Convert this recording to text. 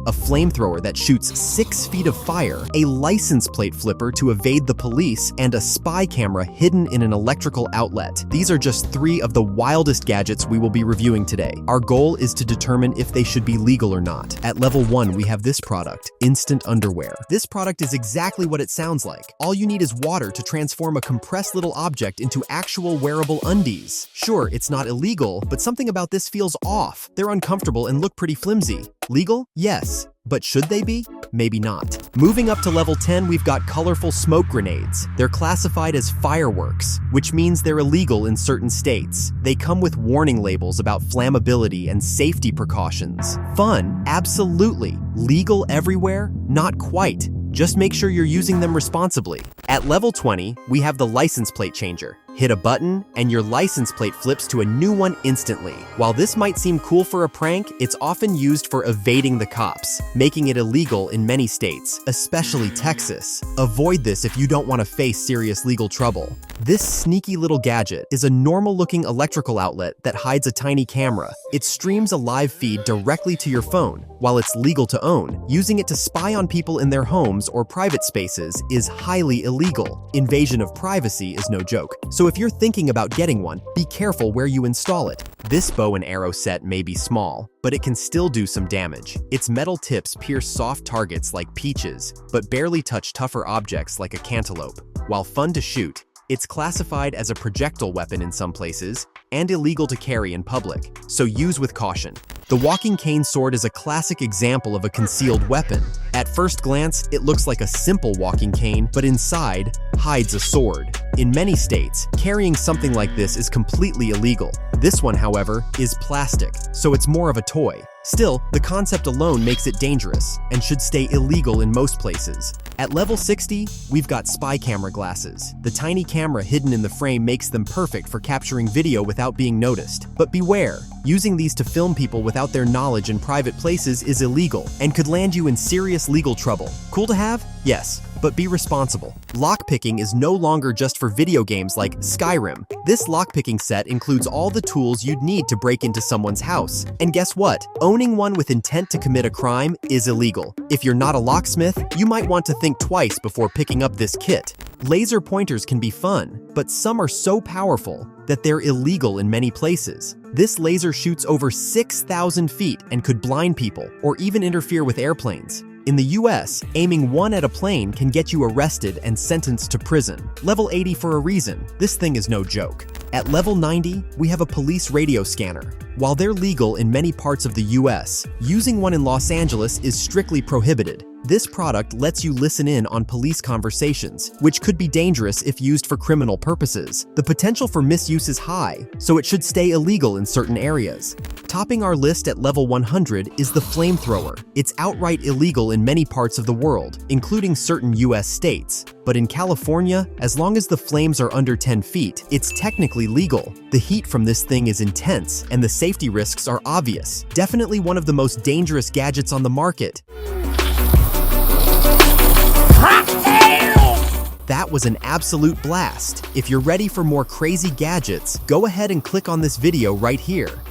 a flamethrower that shoots 6 feet of fire, a license plate flipper to evade the police, and a spy camera hidden in an electrical outlet. These are just 3 of the wildest gadgets we will be reviewing today. Our goal is to determine if they should be legal or not. At level 1, we have this product, instant underwear. This product is exactly what it sounds like. All you need is water to transform a compressed little object into actual wearable undies. Sure, it's not illegal, but something about this feels off. They're uncomfortable and look pretty flimsy. Legal? Yes. But should they be? Maybe not. Moving up to level 10, we've got colorful smoke grenades. They're classified as fireworks, which means they're illegal in certain states. They come with warning labels about flammability and safety precautions. Fun? Absolutely. Legal everywhere? Not quite. Just make sure you're using them responsibly. At level 20, we have the license plate changer. Hit a button, and your license plate flips to a new one instantly. While this might seem cool for a prank, it's often used for evading the cops, making it illegal in many states, especially Texas. Avoid this if you don't want to face serious legal trouble. This sneaky little gadget is a normal-looking electrical outlet that hides a tiny camera. It streams a live feed directly to your phone. While it's legal to own, using it to spy on people in their homes or private spaces is highly illegal. Invasion of privacy is no joke. So if you're thinking about getting one, be careful where you install it. This bow and arrow set may be small, but it can still do some damage. Its metal tips pierce soft targets like peaches, but barely touch tougher objects like a cantaloupe. While fun to shoot, it's classified as a projectile weapon in some places and illegal to carry in public, so use with caution. The walking cane sword is a classic example of a concealed weapon. At first glance, it looks like a simple walking cane, but inside hides a sword. In many states, carrying something like this is completely illegal. This one, however, is plastic, so it's more of a toy. Still, the concept alone makes it dangerous and should stay illegal in most places. At level 60, we've got spy camera glasses. The tiny camera hidden in the frame makes them perfect for capturing video without being noticed. But beware, using these to film people without their knowledge in private places is illegal and could land you in serious legal trouble. Cool to have? Yes. But be responsible. Lockpicking is no longer just for video games like Skyrim. This lockpicking set includes all the tools you'd need to break into someone's house. And guess what? Owning one with intent to commit a crime is illegal. If you're not a locksmith, you might want to think twice before picking up this kit. Laser pointers can be fun, but some are so powerful that they're illegal in many places. This laser shoots over 6,000 feet and could blind people or even interfere with airplanes. In the US, aiming one at a plane can get you arrested and sentenced to prison. Level 80 for a reason. This thing is no joke. At level 90, we have a police radio scanner. While they're legal in many parts of the US, using one in Los Angeles is strictly prohibited. This product lets you listen in on police conversations, which could be dangerous if used for criminal purposes. The potential for misuse is high, so it should stay illegal in certain areas. Topping our list at level 100 is the flamethrower. It's outright illegal in many parts of the world, including certain US states. But in California, as long as the flames are under 10 feet, it's technically legal. The heat from this thing is intense, and the safety risks are obvious. Definitely one of the most dangerous gadgets on the market. That was an absolute blast. If you're ready for more crazy gadgets, go ahead and click on this video right here.